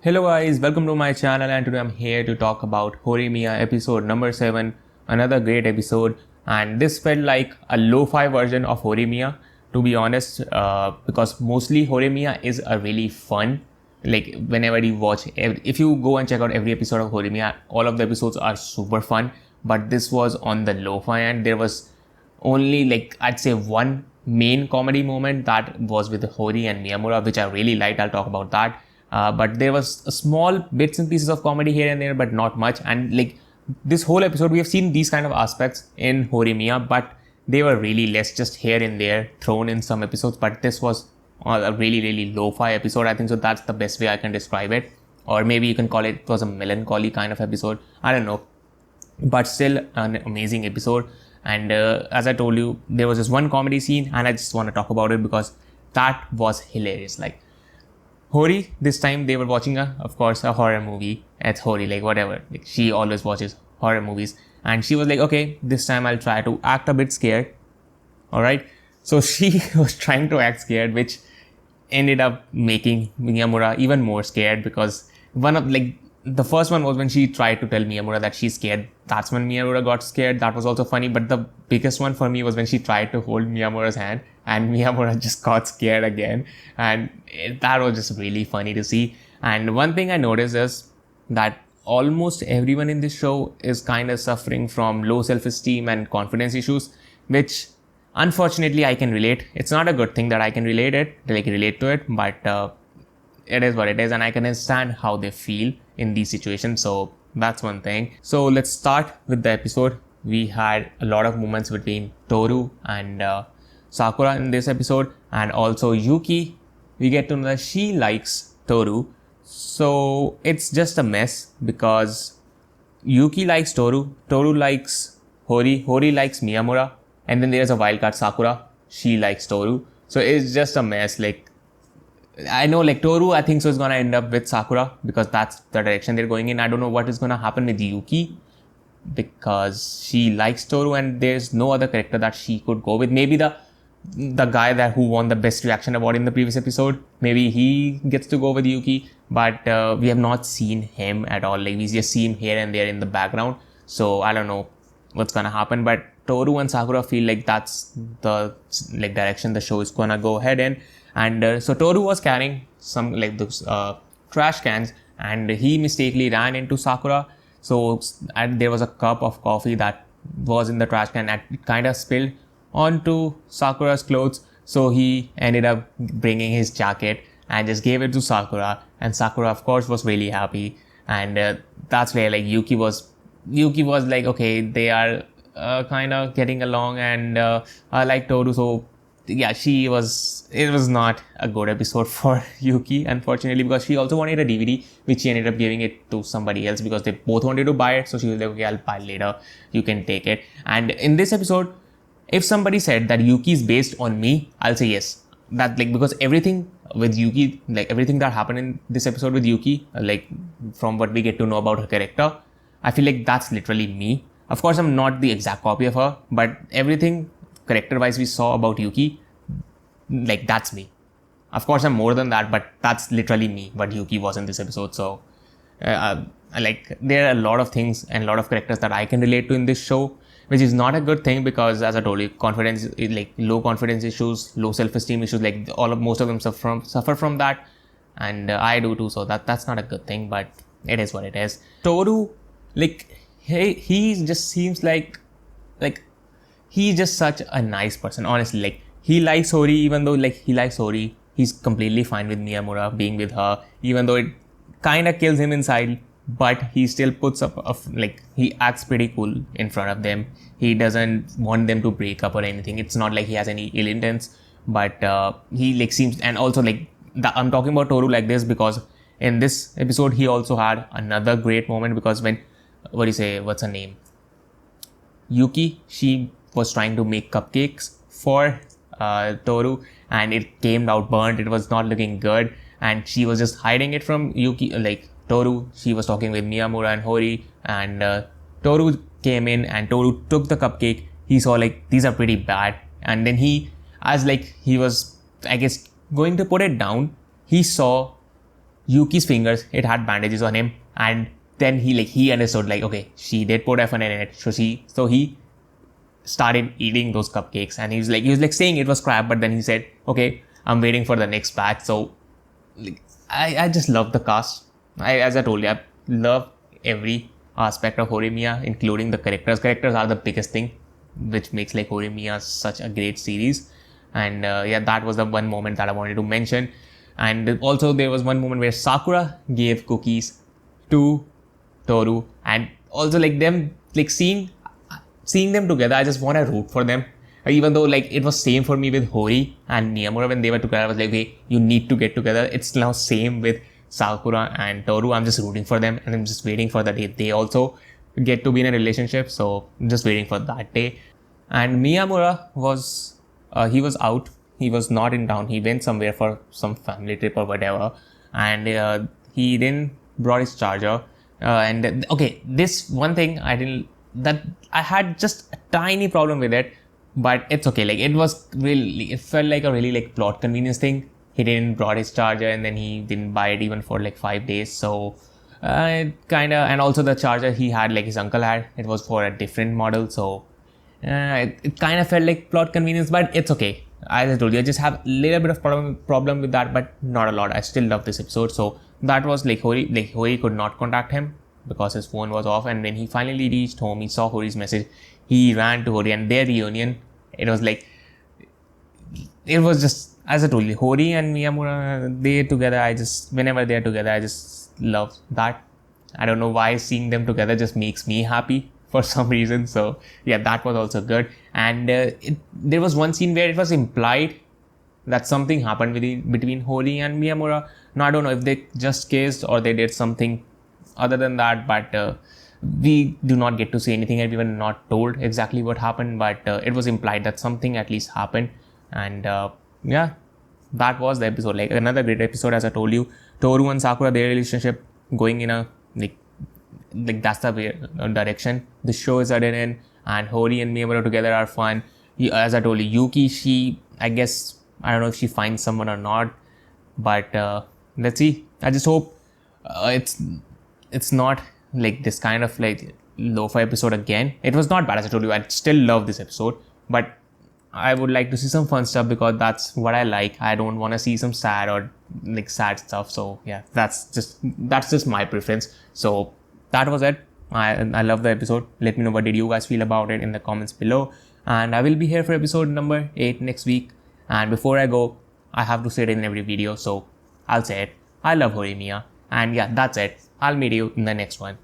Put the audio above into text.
Hello guys, welcome to my channel and today I'm here to talk about Horimiya episode number 7, another great episode, and this felt like a lo-fi version of Horimiya to be honest, because mostly Horimiya is a really fun, like whenever you watch, if you go and check out every episode of Horimiya, all of the episodes are super fun, but this was on the lo-fi and there was only like I'd say one main comedy moment that was with Hori and Miyamura, which I really liked. I'll talk about that. But there was a small bits and pieces of comedy here and there, but not much. And like this whole episode, we have seen these kind of aspects in Horimiya, but they were really less, just here and there, thrown in some episodes. But this was a really lo-fi episode. I think so. That's the best way I can describe it. Or maybe you can call it was a melancholy kind of episode. I don't know, but still an amazing episode. And as I told you, there was this one comedy scene and I just want to talk about it because that was hilarious. Like Hori, this time they were watching of course a horror movie. It's Hori, like whatever, like she always watches horror movies, and she was like, okay, this time I'll try to act a bit scared. All right, so she was trying to act scared, which ended up making Miyamura even more scared, because one of like the first one was when she tried to tell Miyamura that she's scared. That's when Miyamura got scared. That was also funny. But the biggest one for me was when she tried to hold Miyamura's hand and Miyamura just got scared again. And that was just really funny to see. And one thing I noticed is that almost everyone in this show is kind of suffering from low self-esteem and confidence issues, which unfortunately I can relate. It's not a good thing that I can relate to it, but it is what it is, and I can understand how they feel in these situations. So that's one thing. So let's start with the episode. We had a lot of moments between Toru and Sakura in this episode, and also Yuki. We get to know that she likes Toru. So it's just a mess because Yuki likes Toru, Toru likes Hori, Hori likes Miyamura, and then there's a wildcard Sakura. She likes Toru. So it's just a mess. Like, I know like Toru, I think so is gonna end up with Sakura because that's the direction they're going in. I don't know what is gonna happen with Yuki because she likes Toru and there's no other character that she could go with. Maybe the guy who won the best reaction award in the previous episode, maybe he gets to go with Yuki, but we have not seen him at all. Like we just see him here and there in the background. So I don't know what's gonna happen, but Toru and Sakura feel like that's the like direction the show is gonna go ahead in. And so Toru was carrying some like those trash cans, and he mistakenly ran into Sakura. So there was a cup of coffee that was in the trash can and it kind of spilled onto Sakura's clothes. So he ended up bringing his jacket and just gave it to Sakura, and Sakura of course was really happy. And that's where like Yuki was like, okay, they are kind of getting along, and I like Toru. So yeah, it was not a good episode for Yuki, unfortunately, because she also wanted a DVD, which she ended up giving it to somebody else because they both wanted to buy it. So she was like, okay, I'll buy later, you can take it. And in this episode, if somebody said that Yuki is based on me, I'll say yes. That like, because everything with Yuki, like everything that happened in this episode with Yuki, like from what we get to know about her character, I feel like that's literally me. Of course, I'm not the exact copy of her, but everything character-wise we saw about Yuki, like that's me. Of course, I'm more than that, but that's literally me, what Yuki was in this episode. So, like there are a lot of things and a lot of characters that I can relate to in this show, which is not a good thing because, as I told you, confidence, like low confidence issues, low self-esteem issues, like most of them suffer from that, and I do too. So that's not a good thing, but it is what it is. Toru, like he just seems like he's just such a nice person, honestly. Like he likes Hori, even though like he likes Hori, he's completely fine with Miyamura being with her, even though it kind of kills him inside, but he still puts up like he acts pretty cool in front of them. He doesn't want them to break up or anything. It's not like he has any ill intents, but he like seems, and also like I'm talking about Toru like this because in this episode he also had another great moment, because when what's her name, Yuki, she was trying to make cupcakes for Toru, and it came out burnt. It was not looking good, and she was just hiding it from Yuki, like Toru. She was talking with Miyamura and Hori, and Toru came in and Toru took the cupcake. He saw like these are pretty bad, and then he was, I guess, going to put it down. He saw Yuki's fingers, it had bandages on him, and then he understood like, okay, she did put F1 in it, so he started eating those cupcakes, and he was like saying it was crap, but then he said, okay, I'm waiting for the next batch. So like, I just love the cast. As I told you, I love every aspect of Horimiya, including the characters. Characters are the biggest thing, which makes like Horimiya such a great series. And yeah, that was the one moment that I wanted to mention. And also there was one moment where Sakura gave cookies to Toru, and also like them, like seeing them together, I just want to root for them. Even though like it was same for me with Hori and Miyamura when they were together, I was like, hey, you need to get together. It's now same with Sakura and Toru. I'm just rooting for them, and I'm just waiting for the day they also get to be in a relationship. So I'm just waiting for that day. And Miyamura was he was out. He was not in town. He went somewhere for some family trip or whatever, and he didn't brought his charger. And okay, this one thing I had just a tiny problem with it, but it's okay. Like it felt like a really like plot convenience thing. He didn't brought his charger, and then he didn't buy it even for like 5 days. So and also the charger he had, like his uncle had, it was for a different model. So it kind of felt like plot convenience, but it's okay. As I told you, I just have a little bit of problem with that, but not a lot. I still love this episode. So that was like Hori could not contact him because his phone was off, and when he finally reached home, he saw Hori's message. He ran to Hori, and their reunion, it was just, as I told you, Hori and Miyamura, they together, whenever they're together, I just love that. I don't know why seeing them together just makes me happy for some reason. So yeah, that was also good. And there was one scene where it was implied that something happened between Hori and Miyamura. Now I don't know if they just kissed or they did something other than that, but we do not get to see anything, and we were not told exactly what happened, but it was implied that something at least happened. And yeah, that was the episode. Like another great episode. As I told you, Toru and Sakura, their relationship going in a like that's the direction the show is headed in, and Hori and Miyamura together are fun. As I told you, Yuki, I guess, I don't know if she finds someone or not, but let's see. I just hope it's not like this kind of like lo-fi episode again. It was not bad, as I told you. I still love this episode, but I would like to see some fun stuff because that's what I like. I don't want to see some sad or like sad stuff. So yeah, that's just my preference. So that was it. I love the episode. Let me know what did you guys feel about it in the comments below. And I will be here for episode number 8 next week. And before I go, I have to say it in every video. So I'll say it. I love Horimiya. And yeah, that's it. I'll meet you in the next one.